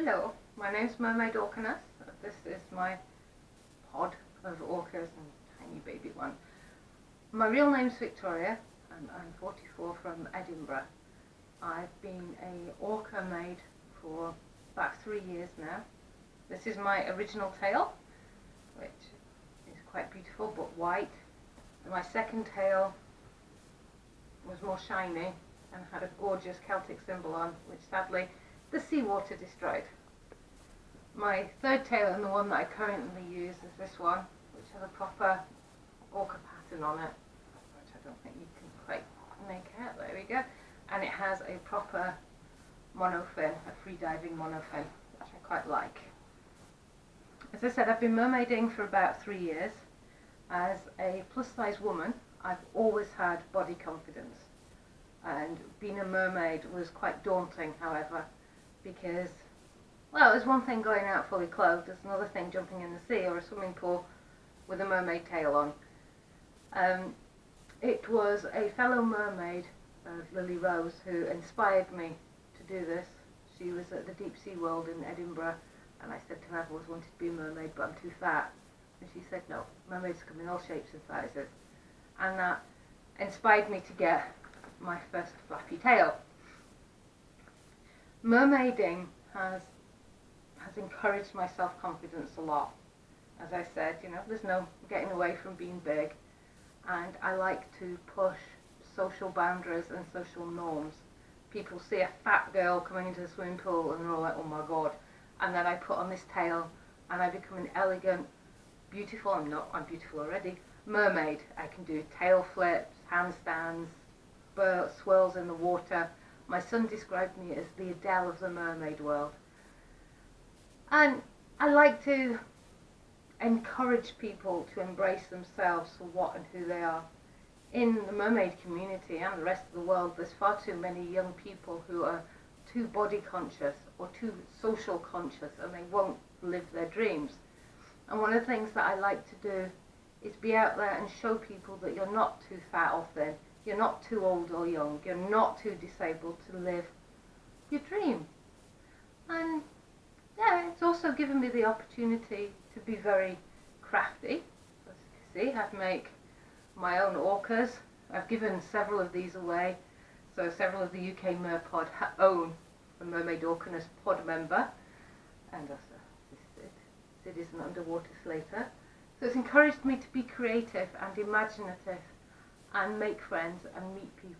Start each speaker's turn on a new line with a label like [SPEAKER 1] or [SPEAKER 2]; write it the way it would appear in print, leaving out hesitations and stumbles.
[SPEAKER 1] Hello, my name's Mermaid Orcanus. This is my pod of orcas and tiny baby one. My real name's Victoria and I'm 44 from Edinburgh. I've been a orca maid for about 3 years now. This is my original tail, which is quite beautiful but white. And my second tail was more shiny and had a gorgeous Celtic symbol on, which sadly the seawater destroyed. My third tail, and the one that I currently use, is this one, which has a proper orca pattern on it, which I don't think you can quite make out. There we go. And it has a proper monofin, a free-diving monofin, which I quite like. As I said, I've been mermaiding for about 3 years. As a plus-size woman, I've always had body confidence. And being a mermaid was quite daunting, however, because, well, there's one thing going out fully clothed, there's another thing jumping in the sea or a swimming pool with a mermaid tail on. It was a fellow mermaid, Lily Rose, who inspired me to do this. She was at the Deep Sea World in Edinburgh, and I said to her, I've always wanted to be a mermaid, but I'm too fat. And she said, no, mermaids come in all shapes and sizes. And that inspired me to get my first flappy tail. Mermaiding has encouraged my self-confidence a lot. As I said, there's no getting away from being big, and I like to push social boundaries and social norms. People see a fat girl coming into the swimming pool and they're all like, oh my god, and then I put on this tail and I become an elegant, beautiful, I'm beautiful already, mermaid. I can do tail flips, handstands, swirls in the water. My son described me as the Adele of the mermaid world. And I like to encourage people to embrace themselves for what and who they are. In the mermaid community and the rest of the world, there's far too many young people who are too body conscious or too social conscious, and they won't live their dreams. And one of the things that I like to do is be out there and show people that you're not too fat or thin, you're not too old or young, you're not too disabled to live your dream. And yeah, it's also given me the opportunity to be very crafty. As you can see, I make my own orcas. I've given several of these away, so several of the UK Merpod own a Mermaid Orcanus pod member, and also Sid is an underwater slater. So it's encouraged me to be creative and imaginative and make friends and meet people.